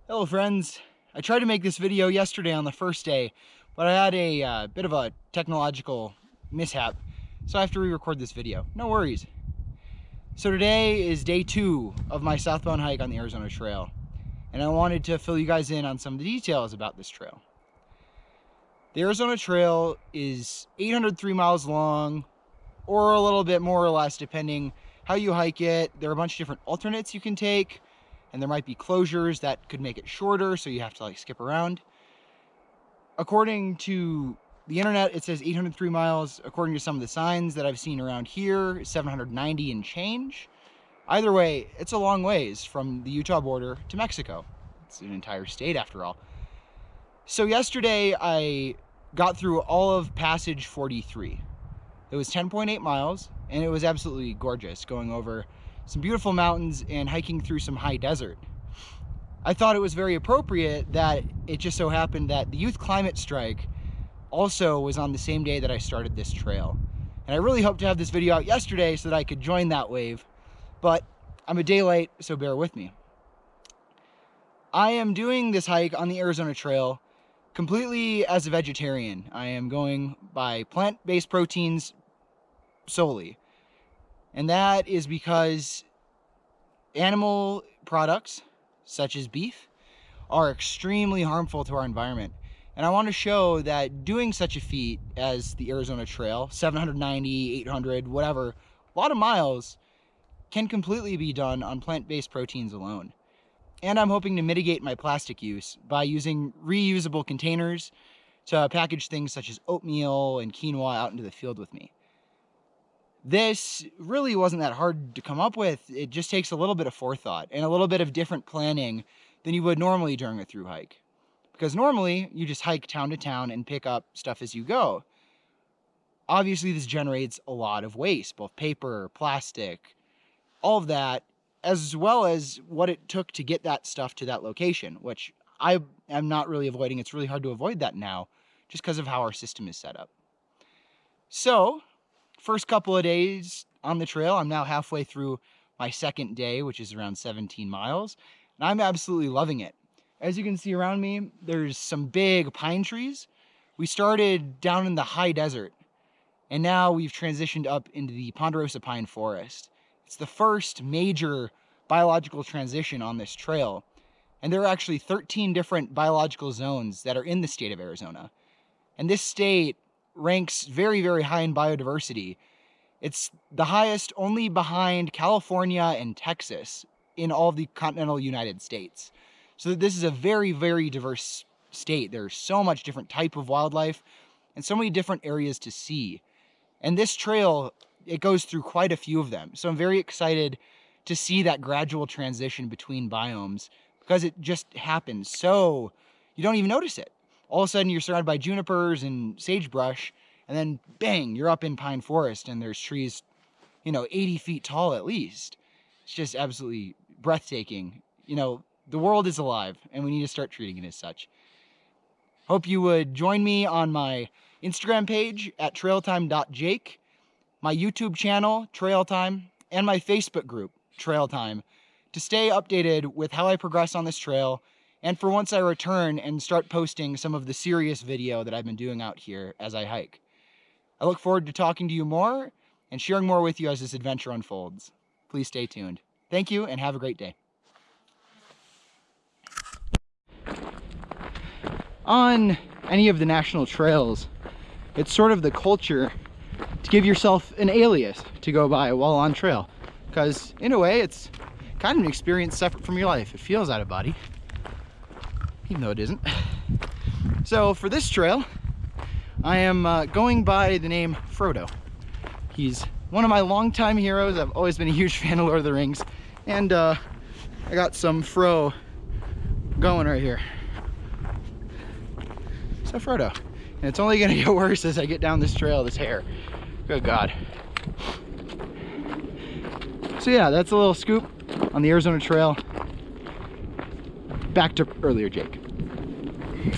Hello friends, I tried to make this video yesterday on the first day, but I had a bit of a technological mishap, so I have to re-record this video. No worries. So today is day 2 of my southbound hike on the Arizona Trail, and I wanted to fill you guys in on some of the details about this trail. The Arizona Trail is 803 miles long, or a little bit more or less depending how you hike it. There are a bunch of different alternates you can take, and there might be closures that could make it shorter, so you have to skip around. According to the internet, it says 803 miles. According to some of the signs that I've seen around here, 790 and change. Either way, it's a long ways from the Utah border to Mexico. It's an entire state after all. So yesterday I got through all of Passage 43. It was 10.8 miles, and it was absolutely gorgeous, going over some beautiful mountains and hiking through some high desert. I thought it was very appropriate that it just so happened that the Youth Climate Strike also was on the same day that I started this trail. And I really hoped to have this video out yesterday so that I could join that wave, but I'm a day late, so bear with me. I am doing this hike on the Arizona Trail completely as a vegetarian. I am going by plant-based proteins solely. And that is because animal products, such as beef, are extremely harmful to our environment. And I want to show that doing such a feat as the Arizona Trail, 790, 800, whatever, a lot of miles, can completely be done on plant-based proteins alone. And I'm hoping to mitigate my plastic use by using reusable containers to package things such as oatmeal and quinoa out into the field with me. This really wasn't that hard to come up with. It just takes a little bit of forethought and a little bit of different planning than you would normally during a thru hike. Because normally you just hike town to town and pick up stuff as you go. Obviously this generates a lot of waste, both paper, plastic, all of that, as well as what it took to get that stuff to that location, which I am not really avoiding. It's really hard to avoid that now just because of how our system is set up. So, first couple of days on the trail, I'm now halfway through my second day, which is around 17 miles, and I'm absolutely loving it. As you can see around me, there's some big pine trees. We started down in the high desert, and now we've transitioned up into the ponderosa pine forest. It's the first major biological transition on this trail, and there are actually 13 different biological zones that are in the state of Arizona. And this state ranks very, very high in biodiversity. It's the highest only behind California and Texas in all of the continental United States. So this is a very, very diverse state. There's so much different type of wildlife and so many different areas to see. And this trail, it goes through quite a few of them. So I'm very excited to see that gradual transition between biomes because it just happens so you don't even notice it. All of a sudden you're surrounded by junipers and sagebrush, and then bang, you're up in pine forest and there's trees, 80 feet tall at least. It's just absolutely breathtaking. The world is alive and we need to start treating it as such. Hope you would join me on my Instagram page at trailtime.jake, my YouTube channel, Trailtime, and my Facebook group, Trailtime, to stay updated with how I progress on this trail, and for once I return and start posting some of the serious video that I've been doing out here as I hike. I look forward to talking to you more and sharing more with you as this adventure unfolds. Please stay tuned. Thank you and have a great day. On any of the national trails, it's sort of the culture to give yourself an alias to go by while on trail. Because in a way, it's kind of an experience separate from your life. It feels out of body, even though it isn't. So for this trail, I am going by the name Frodo. He's one of my longtime heroes. I've always been a huge fan of Lord of the Rings. And I got some Fro going right here. So Frodo. And it's only gonna get worse as I get down this trail, this hair. Good God. So yeah, that's a little scoop on the Arizona Trail. Back to earlier Jake.